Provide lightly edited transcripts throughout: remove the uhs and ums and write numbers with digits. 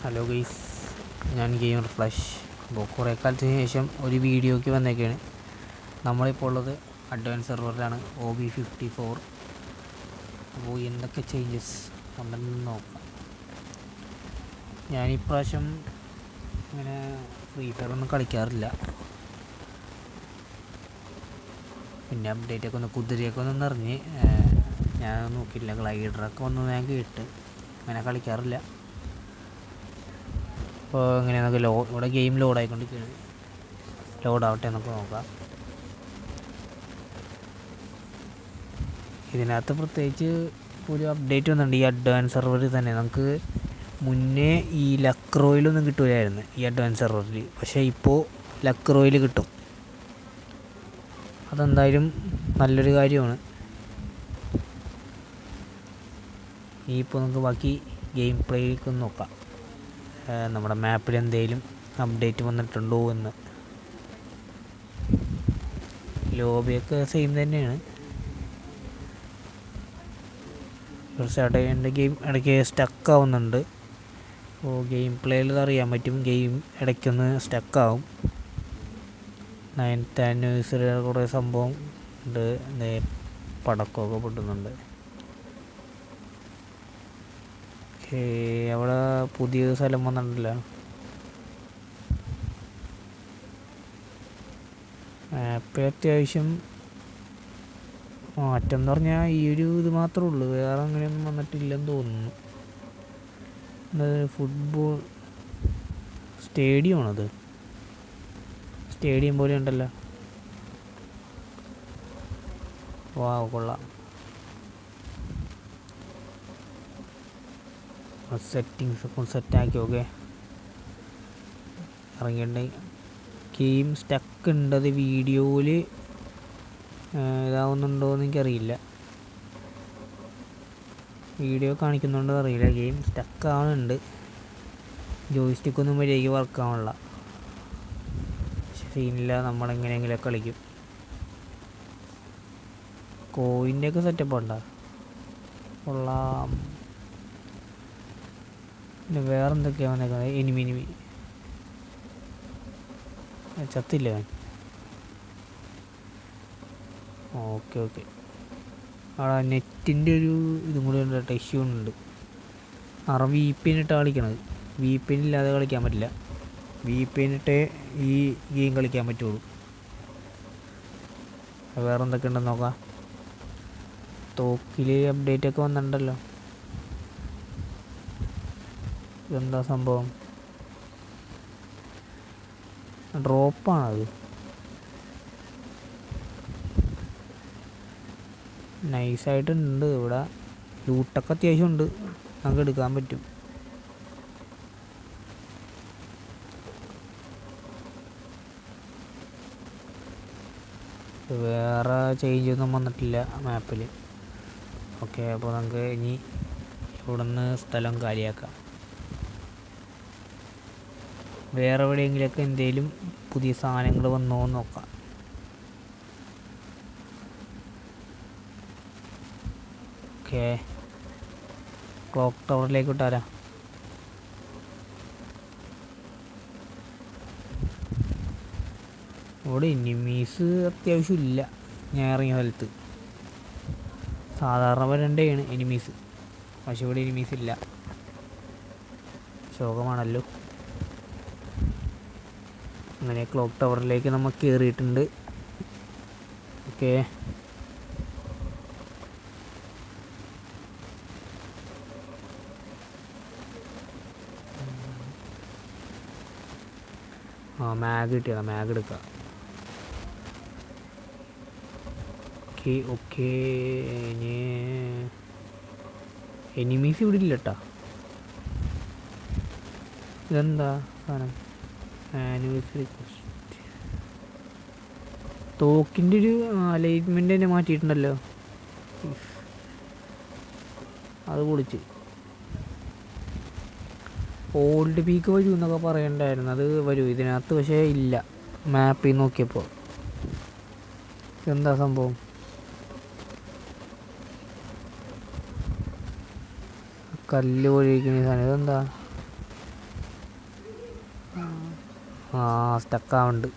Hello guys, ഞാൻ gamer flash. അപ്പോൾ കുറേ കാലത്തിന് ശേഷം ഒരു വീഡിയോയ്ക്ക് വന്നേക്കാണ്. നമ്മളിപ്പോൾ ഉള്ളത് അഡ്വാൻസ് സെർവറിലാണ്, OB54. അപ്പോൾ എന്തൊക്കെ ചേഞ്ചസ് ഉണ്ടെന്ന് നോക്കാം. ഞാനിപ്രാവശ്യം ഇങ്ങനെ ഫ്രീ ഫയർ ഒന്നും കളിക്കാറില്ല. പിന്നെ അപ്ഡേറ്റൊക്കെ കുതിരയൊക്കെ ഒന്ന് നിറഞ്ഞ് ഞാൻ നോക്കിയില്ല. ഗ്ലൈഡറൊക്കെ വന്നു ഞാൻ കേട്ട്, അങ്ങനെ കളിക്കാറില്ല. അപ്പോൾ ഇങ്ങനെ നമുക്ക് ഇവിടെ ഗെയിം ലോഡായിക്കൊണ്ടിരിക്കുകയാണ്. ലോഡാവട്ടെ എന്നൊക്കെ നോക്കാം. ഇതിനകത്ത് പ്രത്യേകിച്ച് ഒരു അപ്ഡേറ്റ് വന്നിട്ടുണ്ട് ഈ അഡ്വാൻസ് സെർവറിൽ തന്നെ. നമുക്ക് മുന്നേ ഈ ലക്ക് റോയിലൊന്നും കിട്ടില്ലായിരുന്നു ഈ അഡ്വാൻസ് സെർവറിൽ, പക്ഷേ ഇപ്പോൾ ലക്ക് റോയിൽ കിട്ടും. അതെന്തായാലും നല്ലൊരു കാര്യമാണ്. ഇപ്പോൾ നമുക്ക് ബാക്കി ഗെയിം പ്ലേയിലേക്ക് ഒന്ന് നോക്കാം. നമ്മുടെ മാപ്പിൽ എന്തെങ്കിലും അപ്ഡേറ്റ് വന്നിട്ടുണ്ടോ എന്ന്. ലോബിയൊക്കെ സെയിം തന്നെയാണ്. തീർച്ചയായിട്ടും എൻ്റെ ഗെയിം ഇടയ്ക്ക് സ്റ്റക്കാവുന്നുണ്ട്. അപ്പോൾ ഗെയിം പ്ലേയിൽ അറിയാൻ പറ്റും, ഗെയിം ഇടയ്ക്കൊന്ന് സ്റ്റക്കാവും. 9th ആനിവേഴ്സറി കുറേ സംഭവം ഉണ്ട്. പടക്കമൊക്കെ പൊട്ടുന്നുണ്ട്. അവിടെ പുതിയ സ്ഥലം വന്നിട്ടില്ല. മാപ്പിൽ അത്യാവശ്യം മാറ്റം എന്ന് പറഞ്ഞാൽ ഈ ഒരു ഇത് മാത്രമേ ഉള്ളൂ, വേറെ അങ്ങനെയൊന്നും വന്നിട്ടില്ലെന്ന് തോന്നുന്നു. ഫുട്ബോൾ സ്റ്റേഡിയമാണത്, സ്റ്റേഡിയം പോലെ ഉണ്ടല്ലോ. വാ, കൊള്ളാം. സെറ്റിങ്സ് ഒക്കെ സെറ്റാക്കി. ഓക്കെ, ഇറങ്ങിയിട്ട് ഗെയിം സ്റ്റക്ക് ഉണ്ട്. അത് വീഡിയോയിൽ ഇതാവുന്നുണ്ടോ എന്ന് എനിക്കറിയില്ല. വീഡിയോ കാണിക്കുന്നുണ്ടോ അറിയില്ല. ഗെയിം സ്റ്റക്കാവുന്നുണ്ട്. ജോയിസ്റ്റിക്കൊന്നും മര്യാദയ്ക്ക് വർക്കാവണില്ല. സീനില്ല, നമ്മളെങ്ങനെയെങ്കിലും കളിക്കും. കോയിൻ്റെയൊക്കെ സെറ്റപ്പ് ഉണ്ടോ? കൊള്ളാം. പിന്നെ വേറെ എന്തൊക്കെയാണ് വന്നേക്കുന്നത്? എനിമി ചത്തില്ല ഞാൻ. ഓക്കെ. അവിടെ നെറ്റിൻ്റെ ഒരു ഇതും കൂടി ഉണ്ട്, ഇഷ്യൂ ഉണ്ട്. VPN ഇട്ട് കളിക്കണത്. VPN ഇല്ലാതെ കളിക്കാൻ പറ്റില്ല. VPN ഇട്ടേ ഈ ഗെയിം കളിക്കാൻ പറ്റുള്ളൂ. വേറെ എന്തൊക്കെ ഉണ്ടെന്ന് നോക്കാം. തോക്കിൽ അപ്ഡേറ്റൊക്കെ വന്നിട്ടുണ്ടല്ലോ. ഇതെന്താ സംഭവം? ഡ്രോപ്പാണത്. നൈസായിട്ടുണ്ട്. ഇവിടെ ലൂട്ടൊക്കെ അത്യാവശ്യം ഉണ്ട്, നമുക്ക് എടുക്കാൻ പറ്റും. വേറെ ചേഞ്ച് ഒന്നും വന്നിട്ടില്ല മാപ്പിൽ. ഓക്കെ, അപ്പോൾ നമുക്ക് ഇനി ഇവിടുന്ന് സ്ഥലം കാലിയാക്കാം. വേറെ എവിടെയെങ്കിലുമൊക്കെ എന്തെങ്കിലും പുതിയ സാധനങ്ങൾ വന്നോ എന്ന് നോക്കാം. ഓക്കെ, ക്ലോക്ക് ടവറിലേക്ക് വിട്ടാലോ? ഇവിടെ എനിമീസ് അത്യാവശ്യം ഇല്ല. ഞാൻ ഇറങ്ങിയ സ്ഥലത്ത് സാധാരണ വരണ്ടേയാണ് എനിമീസ്, പക്ഷെ ഇവിടെ എനിമീസ് ഇല്ല. ശോകമാണല്ലോ. അങ്ങനെ ക്ലോക്ക് ടവറിലേക്ക് നമ്മൾ കയറിയിട്ടുണ്ട്. ഓക്കെ, മാഗ് കിട്ടിയതാ, മാഗ് എടുക്കാം. ഓക്കെ. ഇനി എനിമീസ് ഇവിടെ ഇല്ല കേട്ടോ. ഇതെന്താ സാധനം? ആനിവേഴ്സറി തോക്കിൻ്റെ ഒരു അലൈൻമെൻ്റ് തന്നെ മാറ്റിയിട്ടുണ്ടല്ലോ. അത് പൊളിച്ച്. ഓൾഡ് പീക്ക് വരൂ എന്നൊക്കെ പറയണ്ടായിരുന്നു. അത് വരൂ ഇതിനകത്ത്, പക്ഷേ ഇല്ല. മാപ്പിൽ നോക്കിയപ്പോൾ എന്താ സംഭവം? കല്ല് പൊഴിക്കുന്ന സാധനം ഇതെന്താ? സ്റ്റക്കാവുന്നുണ്ട്.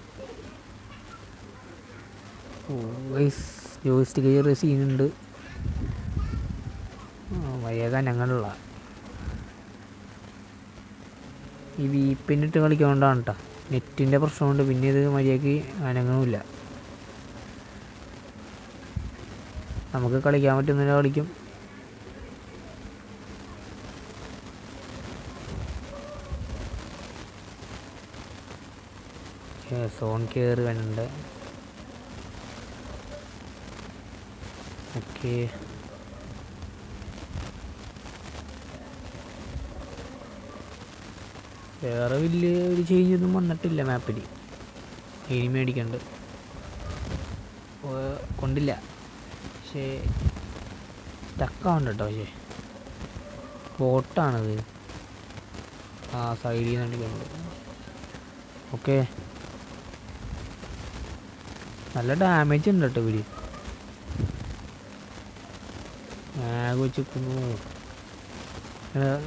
ജോയിസ്റ്റിക് ചെറിയ സീനുണ്ട്. മര്യാദ ഞങ്ങളുള്ള ഈ വീപ്പിന്നിട്ട് കളിക്കൊണ്ടാണ് കേട്ടോ. നെറ്റിൻ്റെ പ്രശ്നമുണ്ട്. പിന്നെ ഇത് മര്യാദയ്ക്ക് അനങ്ങുമില്ല. നമുക്ക് കളിക്കാൻ പറ്റുന്നില്ല കളിക്കും. സോൺ കയറി വരുന്നുണ്ട്. ഓക്കെ, വേറെ വലിയ ഒരു ചേഞ്ചൊന്നും വന്നിട്ടില്ല മാപ്പിൽ. ഇനി മേടിക്കണ്ട് കൊണ്ടില്ല. പക്ഷേ സ്റ്റക്കാവുണ്ട് കേട്ടോ. പക്ഷേ ബോട്ടാണത്. സൈഡിൽ നിന്ന് അടിക്കുന്നുണ്ട്. ഓക്കെ, നല്ല ഡാമേജ് ഉണ്ട് കേട്ടോ ഇവര്. വെച്ചിരിക്കുന്നു.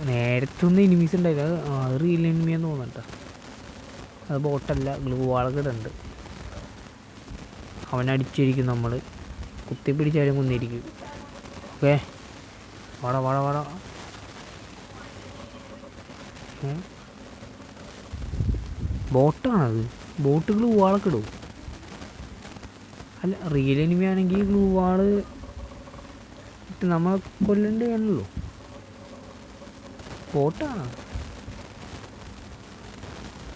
നേരത്തെ ഒന്ന് എനിമീസ് ഉണ്ടായില്ല. അത് റിയൽ എനിമിയാന്ന് തോന്നട്ടോ. അത് ബോട്ടല്ല, ഗ്ലൂ വാളൊക്കെ ഇടുന്നുണ്ട്. അവനടിച്ചിരിക്കും. നമ്മൾ കുത്തി പിടിച്ചാലും കുന്നിരിക്കും. ഓക്കെ, വാടാ വാടാ വാടാ. ബോട്ടാണത്. ബോട്ട് ഗ്ലൂ വാളൊക്കെ ഇടും. അല്ല, റിയൽ എനിമി ആണെങ്കിൽ ഗ്ലൂ വാള് ഇട്ട് നമ്മളെ കൊല്ലണ്ടേയാണല്ലോ. ബോട്ടാണ്.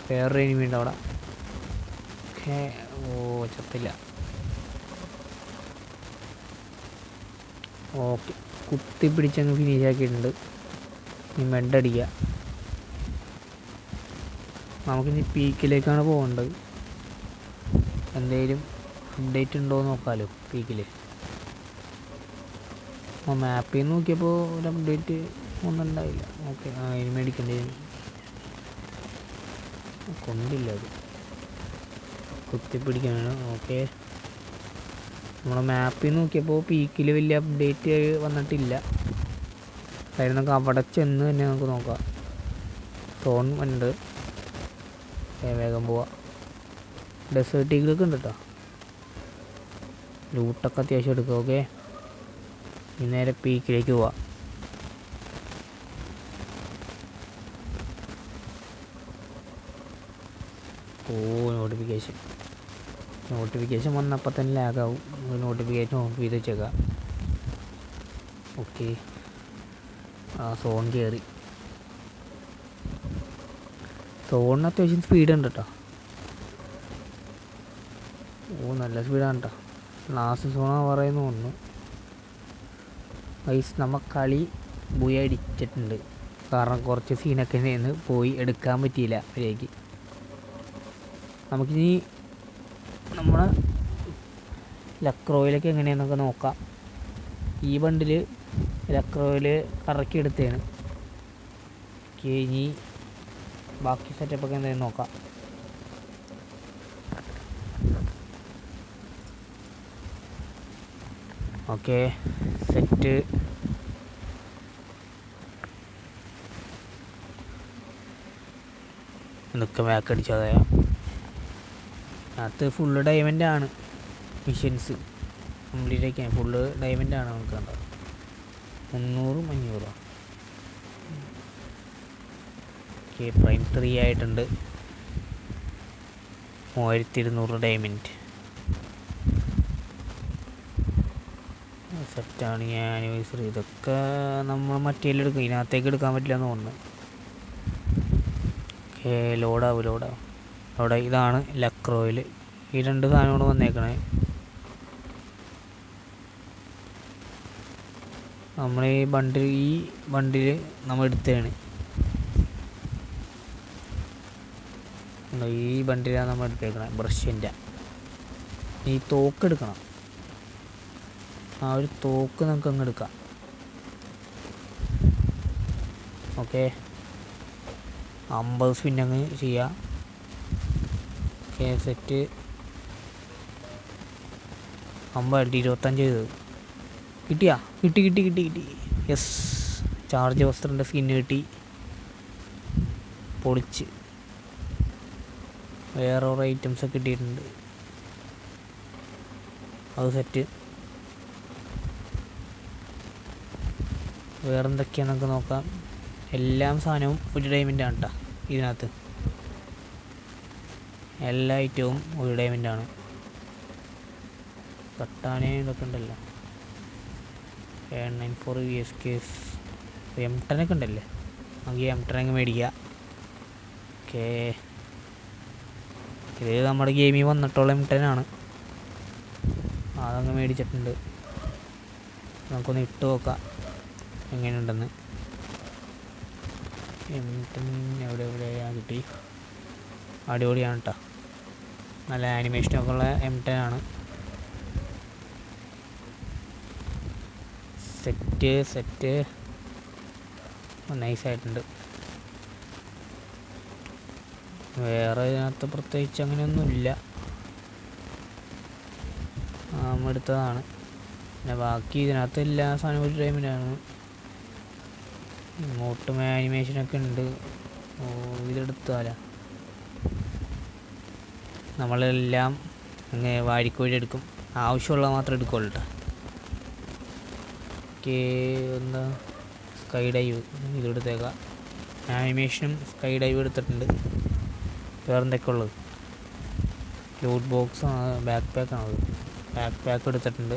വേറൊരു എനിമി ഉണ്ട് അവിടെ. ഓക്കെ, ചത്തില്ല. ഓക്കെ, കുത്തി പിടിച്ചങ്ങ് ഫിനിഷ് ആക്കിയിട്ടുണ്ട്. ഇനി മെഡടിക്കുക. നമുക്കിനി പീക്കിലേക്കാണ് പോകേണ്ടത്. എന്തെങ്കിലും അപ്ഡേറ്റ് ഉണ്ടോ എന്ന് നോക്കാമല്ലോ പീക്കിൽ. മാപ്പിൽ നിന്ന് നോക്കിയപ്പോൾ ഒരു അപ്ഡേറ്റ് ഒന്നും ഉണ്ടായില്ല. ഓക്കെ, ഇനി മേടിക്കേണ്ടി കൊണ്ടില്ല. അത് കുത്തിപ്പിടിക്കാനാണ്. ഓക്കെ, നമ്മളെ മാപ്പിൽ നോക്കിയപ്പോൾ പീക്കിൽ വലിയ അപ്ഡേറ്റ് വന്നിട്ടില്ല. കാര്യം നമുക്ക് അവിടെ ചെന്ന് തന്നെ നമുക്ക് നോക്കാം. സോൺ ഉണ്ട്. വേഗം പോവാം. ഡെസേർട്ട് ഈഗിളൊക്കെ ഉണ്ട് കേട്ടോ. ലൂട്ടൊക്കെ അത്യാവശ്യം എടുക്കുക. ഓക്കെ, ഇനി നേരെ പീക്കിലേക്ക് പോവാം. നോട്ടിഫിക്കേഷൻ വന്നപ്പോൾ തന്നെ ലാഗാവും. നോട്ടിഫിക്കേഷൻ ഓഫ് ചെയ്ത് വെച്ചേക്കാം. ഓക്കെ, സോൺ കയറി. സോണിന് അത്യാവശ്യം സ്പീഡ് ഉണ്ട് കേട്ടോ. നല്ല സ്പീഡാണ് കേട്ടോ. ലാസ്റ്റ് സോണാണ് പറയുന്നു തോന്നുന്നു. വൈസ് നമ്മ കളി ബുയ അടിച്ചിട്ടുണ്ട്. കാരണം കുറച്ച് സീനൊക്കെ നിന്ന് പോയി എടുക്കാൻ പറ്റിയില്ല മര്യാദയ്ക്ക്. നമുക്കിനി നമ്മളെ ലക്രോയിലൊക്കെ എങ്ങനെയാണെന്നൊക്കെ നോക്കാം. ഈ ബണ്ടിൽ ലക്രോയിൽ കറക്കിയെടുത്തതാണ്. ഇനി ബാക്കി സെറ്റപ്പൊക്കെ എന്തായാലും നോക്കാം. Okay, set. ഇതൊക്കെ ബാക്ക് അടിച്ചതായ അത് ഫുള്ള് ഡയമണ്ടാണ്. മിഷൻസ് കംപ്ലീറ്റ് ആക്കിയാണ്. ഫുള്ള് ഡയമണ്ടാണ് നമുക്ക് കണ്ടത്. 300 500. ഓക്കെ, പ്രൈം 3 ആയിട്ടുണ്ട്. 3200 ഡയമണ്ട് സെറ്റാണ്. ഈ ആനിവേഴ്സറി ഇതൊക്കെ നമ്മൾ മറ്റേലെടുക്കും. ഇതിനകത്തേക്ക് എടുക്കാൻ പറ്റില്ല എന്ന് തോന്നുന്നു. ഓക്കെ, ലോഡാവും. അവിടെ ഇതാണ് ലക്രോയിൽ. ഈ 2 സാധനമാണ് വന്നേക്കണേ. നമ്മൾ ഈ ബണ്ടിൽ നമ്മൾ എടുത്തതാണ്. ഈ ബണ്ടിലാണ് നമ്മൾ എടുത്തേക്കണേ. ബ്രഷിൻ്റെ ഈ തോക്ക് എടുക്കണം. ആ ഒരു തോക്ക് നമുക്ക് അങ്ങ് എടുക്കാം. ഓക്കെ, 50 സ്പിൻ അങ്ങ് ചെയ്യാം. Okay, set. 50 25 ചെയ്തത് കിട്ടിയാ? കിട്ടി. യെസ്, ചാർജ് വസ്ത്രൻ്റെ സ്കിന്ന് കിട്ടി. പൊളിച്ച്. വേറെ ഓരോ ഐറ്റംസൊക്കെ കിട്ടിയിട്ടുണ്ട്. അത് സെറ്റ്. വേറെന്തൊക്കെയാണെന്നൊക്കെ നോക്കാം. എല്ലാ സാധനവും ഒരു ഡയമണ്ടാണ് കേട്ടോ ഇതിനകത്ത്. എല്ലാ ഐറ്റവും ഒരു ഡയമണ്ടാണ്. കട്ടാനേ ഇതൊക്കെ ഉണ്ടല്ലോ. 794 VSK M10 ഒക്കെ ഉണ്ടല്ലേ, നമുക്ക് M10 അങ്ങ് മേടിക്കുക. ഓക്കേ, ഇത് നമ്മുടെ ഗെയിമിൽ വന്നിട്ടുള്ള M10 ആണ്. അതങ്ങ് മേടിച്ചിട്ടുണ്ട്. നമുക്കൊന്ന് ഇട്ട് നോക്കാം എങ്ങനെയുണ്ടെന്ന്. M10 എവിടെയാണ് കിട്ടി. അടിപൊളിയാണ് കേട്ടോ, നല്ല ആനിമേഷനൊക്കെ ഉള്ള M10 ആണ്. സെറ്റ് നൈസായിട്ടുണ്ട്. വേറെ ഇതിനകത്ത് പ്രത്യേകിച്ച് അങ്ങനെയൊന്നുമില്ല. എടുത്തതാണ്. പിന്നെ ബാക്കി ഇതിനകത്ത് എല്ലാ സാധനവും ഒരു ടൈമിലാണ്. ഇങ്ങോട്ടും ആനിമേഷനൊക്കെ ഉണ്ട്. ഇതെടുത്താല നമ്മളെല്ലാം അങ്ങനെ വാരിക്കോഴി എടുക്കും, ആവശ്യമുള്ള മാത്രം എടുക്കുള്ളൂ കേട്ടോ. എന്താ സ്കൈ ഡൈവ് ഇതെടുത്തേക്കാം. ആനിമേഷനും സ്കൈ ഡൈവ് എടുത്തിട്ടുണ്ട്. വേറെ എന്തൊക്കെ ഉള്ളത്? ലൂട്ട് ബോക്സ് ആണ്, ബാക്ക് പാക്കാണത്. ബാക്ക് പാക്ക് എടുത്തിട്ടുണ്ട്.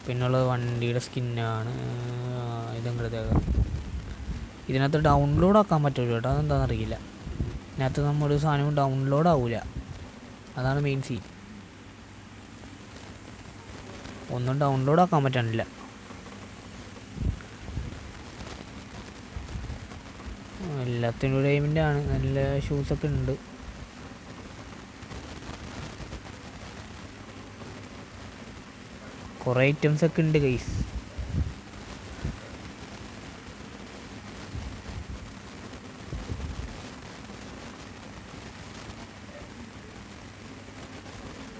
പിന്നുള്ളത് വണ്ടിയുടെ സ്കിന്നാണ്. ഇതും എടുത്തേക്കാം. ഇതിനകത്ത് ഡൗൺലോഡ് ആക്കാൻ പറ്റുമല്ലോ കേട്ടോ, അതെന്താണെന്നറിയില്ല. ഇതിനകത്ത് നമ്മളൊരു സാധനവും ഡൗൺലോഡ് ആവില്ല, അതാണ് മെയിൻ സീൻ. ഒന്നും ഡൗൺലോഡ് ആക്കാൻ പറ്റണില്ല. എല്ലാത്തിനും ഡയമണ്ട് ആണ്. നല്ല ഷൂസൊക്കെ ഉണ്ട്. കുറേ ഐറ്റംസൊക്കെ ഉണ്ട് ഗൈസ്.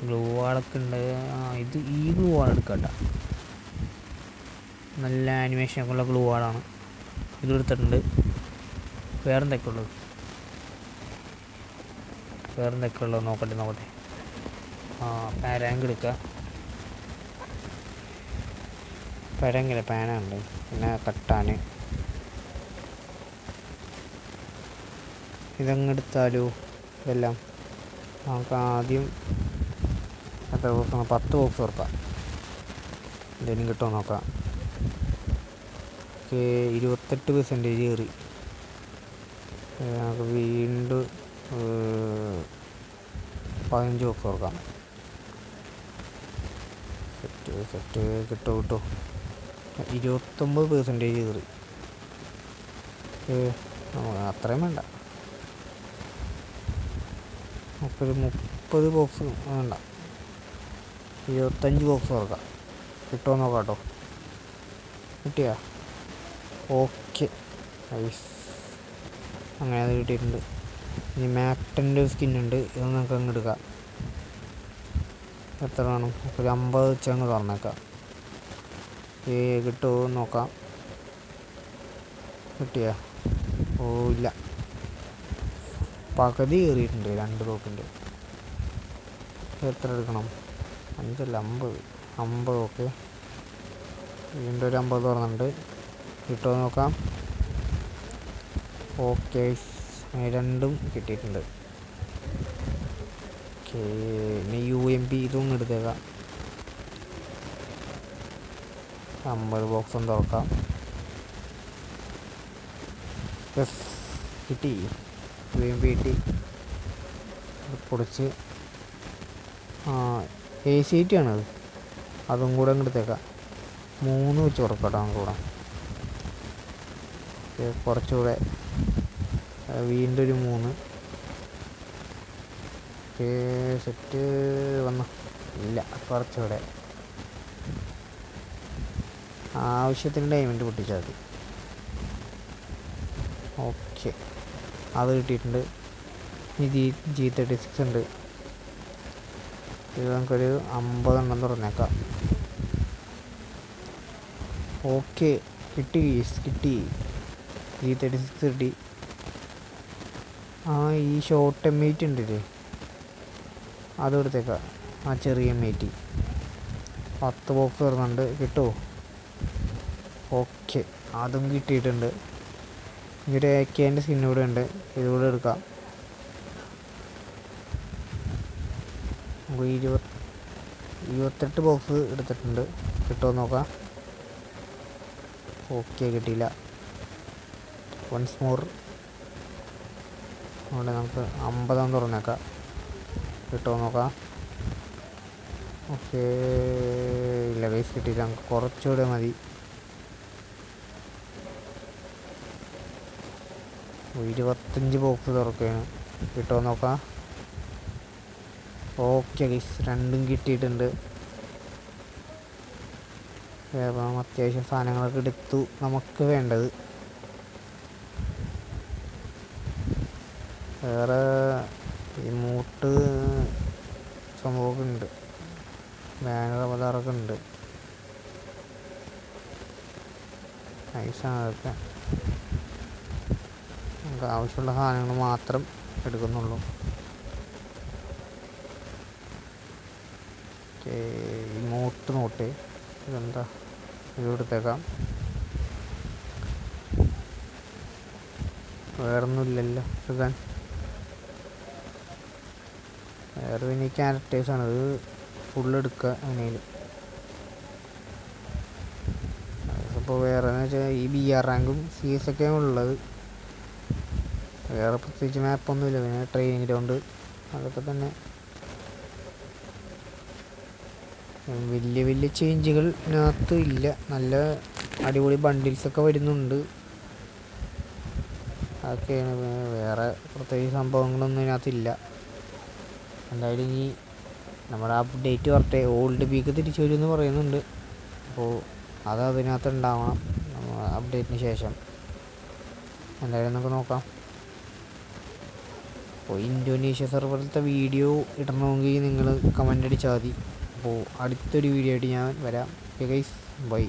ഗ്ലൂ വാളൊക്കെ ഉണ്ട്. ഈ ഗ്ലൂ വാൾ എടുക്കാം കേട്ടോ, നല്ല ആനിമേഷനൊക്കെ ഉള്ള ഗ്ലൂ വാളാണ്. ഇത് എടുത്തിട്ടുണ്ട്. വേറെന്തൊക്കെ ഉള്ളത് നോക്കട്ടെ. പാരാങ്ക് എടുക്കുക. പാരാങ്കില്ല, പാനുണ്ട്. പിന്നെ കട്ടാൻ. ഇതങ്ങ് എടുത്താലോ ഇതെല്ലാം. നമുക്ക് ആദ്യം എത്ര ബോക്സ്? 10 ബോക്സ് തുറക്കാം. എന്തെങ്കിലും കിട്ടുമോ നോക്കാം. 28% കയറി. നമുക്ക് വീണ്ടും 15 ബോക്സ് തുറക്കാം. സെറ്റ് കിട്ടും. 29% കയറി. അത്രയും വേണ്ട, നമുക്കൊരു 30 ബോക്സ് വേണ്ട, 25 ബോക്സ് തുറക്കാം. കിട്ടുമോ നോക്കാം കേട്ടോ. കിട്ടിയാ ഓക്കെ നൈസ്. അങ്ങനെ അത് കിട്ടിയിട്ടുണ്ട്. ഇനി മാക്ടൻ്റെ സ്കിന്നുണ്ട്, ഇത് നമുക്ക് അങ്ങ് എടുക്കാം. എത്ര വേണം? ഒരു 50 വെച്ചങ്ങ് തുറന്നേക്കാം. കിട്ടുമോ നോക്കാം. കിട്ടിയാ? ഇല്ല, പകുതി കയറിയിട്ടുണ്ട് 2 തോക്കിൻ്റെ. എത്ര എടുക്കണം? 5 അല്ല 50. ഓക്കെ, വീണ്ടും ഒരു 50 തുറന്നുണ്ട്. കിട്ടുമോ നോക്കാം. ഓക്കെ, രണ്ടും കിട്ടിയിട്ടുണ്ട്. ഓക്കെ, ഇനി UMP ഇതൊന്നും എടുത്തേക്കാം. 50 ബോക്സും തുറക്കാം. യെസ്, കിട്ടി. UMP കിട്ടി. പൊടിച്ച് AC ആണത്, അതും കൂടെ അങ്ങ് എടുത്തേക്കാം. 3 വെച്ച് തുറക്കട്ടോ കൂടെ. കുറച്ചുകൂടെ വീണ്ടും ഒരു 3. സെറ്റ് വന്നു. ഇല്ല, കുറച്ചുകൂടെ ആവശ്യത്തിന് ഡയമണ്ട് പൊട്ടിച്ചാൽ മതി. ഓക്കെ, അത് കിട്ടിയിട്ടുണ്ട്. ഇനി G36 ഉണ്ട്. ഇത് നമുക്കൊരു 50 എണ്ണം തുറന്നേക്കാം. ഓക്കെ, കിട്ടി. G36 കിട്ടി. ആ ഈ ഷോർട്ട് M8 ഉണ്ടല്ലേ, അതും എടുത്തേക്കാം. ആ ചെറിയ M8 10 ബോക്സ് വരുന്നുണ്ട്, കിട്ടുമോ? ഓക്കെ, അതും കിട്ടിയിട്ടുണ്ട്. ഇതൊരു AK-ൻ്റെ സ്കിൻ കൂടെ ഉണ്ട്, ഇതുകൂടെ എടുക്കാം. നമുക്ക് 28 ബോക്സ് എടുത്തിട്ടുണ്ട്, കിട്ടുമോ നോക്കാം. ഓക്കെ, കിട്ടിയില്ല. Once more. അതുകൊണ്ട് നമുക്ക് 50 തുറന്നേക്കാം, കിട്ടുമോ നോക്കാം. ഓക്കെ, ഇല്ല ഗൈസ്, കിട്ടിയില്ല. നമുക്ക് കുറച്ചുകൂടെ മതി. 25 ബോക്സ് തുറക്കുകയാണ്, കിട്ടുമോ നോക്കാം. ഓക്കെ ഗൈസ്, രണ്ടും കിട്ടിയിട്ടുണ്ട്. അപ്പം അത്യാവശ്യം സാധനങ്ങളൊക്കെ എടുത്തു നമുക്ക് വേണ്ടത്. വേറെ ഇമോട്ട് സംഭവമൊക്കെ ഉണ്ട്, ബാനർ അവതാറൊക്കെ ഉണ്ട്. നൈസാണ് അതൊക്കെ. നമുക്ക് ആവശ്യമുള്ള സാധനങ്ങൾ മാത്രം എടുക്കുന്നുള്ളൂ. ഇമോട്ട് നോട്ട്, ഇതെന്താ, ഇത് എടുത്തേക്കാം. വേറൊന്നുമില്ലല്ലോ എടുക്കാൻ. വേറെ പിന്നെ ക്യാരക്ടേഴ്സാണ്, അത് ഫുള്ള് എടുക്കുക. അങ്ങനെയും അതിപ്പോൾ വേറെ എന്ന് വെച്ചാൽ ഈ BR റാങ്കും CS ഒക്കെയാണ് ഉള്ളത്. വേറെ പ്രത്യേകിച്ച് മാപ്പൊന്നുമില്ല. പിന്നെ ട്രെയിനിങ് ഗ്രൗണ്ട് അതൊക്കെ തന്നെ. വലിയ വലിയ ചേഞ്ചുകൾ ഇതിനകത്ത് ഇല്ല. നല്ല അടിപൊളി ബണ്ടിൽസൊക്കെ വരുന്നുണ്ട്, അതൊക്കെയാണ്. വേറെ പ്രത്യേകിച്ച് സംഭവങ്ങളൊന്നും ഇതിനകത്തില്ല. എന്തായാലും ഇനി നമ്മുടെ അപ്ഡേറ്റ് വരട്ടെ. ഓൾഡ് പീക്ക് തിരിച്ചു വരുമെന്ന് പറയുന്നുണ്ട്. അപ്പോൾ അത് അതിനകത്ത് ഉണ്ടാവണം അപ്ഡേറ്റിന് ശേഷം. എന്തായാലും നമുക്ക് നോക്കാം. അപ്പോൾ ഇന്തോനേഷ്യ സെർവറിലത്തെ വീഡിയോ ഇടണമെങ്കിൽ നിങ്ങൾ കമൻ്റ് അടിച്ചാൽ മതി. അപ്പോൾ അടുത്തൊരു വീഡിയോ ആയിട്ട് ഞാൻ വരാം. Okay guys, by.